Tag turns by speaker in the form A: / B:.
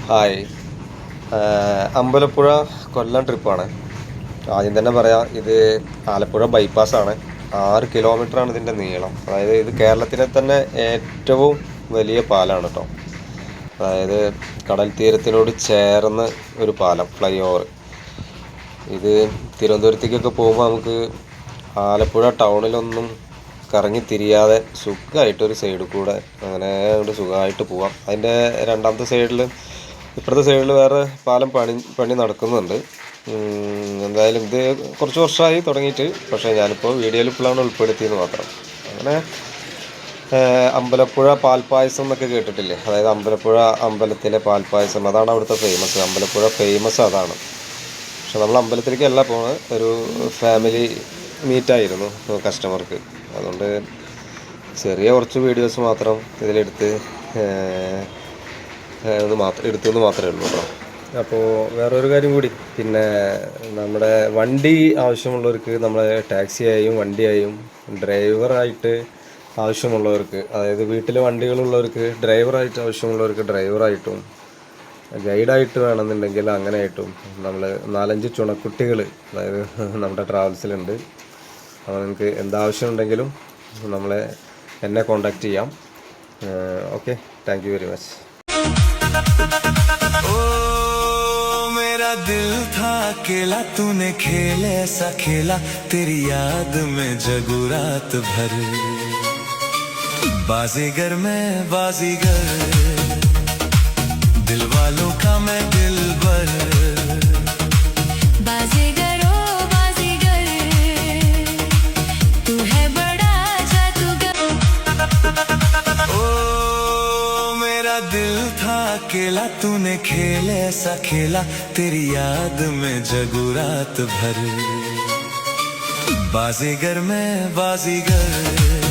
A: Hi. Ambalappuzha കൊല്ലം ട്രിപ്പാണ്. ആദ്യം തന്നെ പറയാം, ഇത് ആലപ്പുഴ ബൈപ്പാസാണ്. 6 കിലോമീറ്ററാണ് ഇതിൻ്റെ നീളം. അതായത് ഇത് കേരളത്തിലെ തന്നെ ഏറ്റവും വലിയ പാലമാണ് കേട്ടോ. അതായത് കടൽ തീരത്തിനോട് ചേർന്ന് ഒരു പാലം, ഫ്ലൈ ഓവർ. ഇത് തിരുവനന്തപുരത്തേക്കൊക്കെ പോകുമ്പോൾ നമുക്ക് ആലപ്പുഴ ടൗണിലൊന്നും കറങ്ങി തിരിയാതെ സുഖമായിട്ടൊരു സൈഡിൽ കൂടെ അങ്ങനെ അങ്ങോട്ട് സുഖമായിട്ട് പോവാം. അതിൻ്റെ രണ്ടാമത്തെ സൈഡിൽ, ഇപ്പുറത്തെ സൈഡിൽ വേറെ പാലം പണി നടക്കുന്നുണ്ട്. എന്തായാലും ഇത് കുറച്ച് വർഷമായി തുടങ്ങിയിട്ട്, പക്ഷേ ഞാനിപ്പോൾ വീഡിയോയിൽ ഇപ്പോഴാണ് ഉൾപ്പെടുത്തിയെന്ന് മാത്രം. അങ്ങനെ അമ്പലപ്പുഴ പാൽപ്പായസം എന്നൊക്കെ കേട്ടിട്ടില്ലേ? അതായത് അമ്പലപ്പുഴ അമ്പലത്തിലെ പാൽപ്പായസം, അതാണ് അവിടുത്തെ ഫേമസ്. അമ്പലപ്പുഴ ഫേമസ് അതാണ്. പക്ഷെ നമ്മൾ അമ്പലത്തിലേക്കല്ല പോകുന്നത്, ഒരു ഫാമിലി മീറ്റായിരുന്നു കസ്റ്റമർക്ക്. അതുകൊണ്ട് ചെറിയ കുറച്ച് വീഡിയോസ് മാത്രം ഇതിലെടുത്ത് എടുത്തെന്ന് മാത്രമേ ഉള്ളൂ കേട്ടോ. അപ്പോൾ വേറൊരു കാര്യം കൂടി, പിന്നെ നമ്മുടെ വണ്ടി ആവശ്യമുള്ളവർക്ക്, നമ്മളെ ടാക്സിയായും വണ്ടിയായും ഡ്രൈവറായിട്ട് ആവശ്യമുള്ളവർക്ക്, അതായത് വീട്ടിലെ വണ്ടികളുള്ളവർക്ക് ഡ്രൈവറായിട്ട് ആവശ്യമുള്ളവർക്ക് ഡ്രൈവറായിട്ടും, ഗൈഡായിട്ട് വേണമെന്നുണ്ടെങ്കിൽ അങ്ങനെയായിട്ടും നമ്മൾ 4-5 ചുണക്കുട്ടികൾ അതായത് നമ്മുടെ ട്രാവൽസിലുണ്ട്. അപ്പോൾ നിങ്ങൾക്ക് എന്താവശ്യമുണ്ടെങ്കിലും എന്നെ കോണ്ടാക്ട് ചെയ്യാം. Okay, thank you very much.
B: ओ मेरा दिल था अकेला, तूने खेल ऐसा खेला, तेरी याद में जगू रात भर। बाजीगर मैं बाजीगर, दिल वालों का मैं दिलबर। बाजीगर ओ बाजीगर, तू है बड़ा जादूगर। ओ मेरा दिल था अकेला, तूने खेल ऐसा खेला, तेरी याद में जगू रात भर। बाजीगर मैं बाजीगर।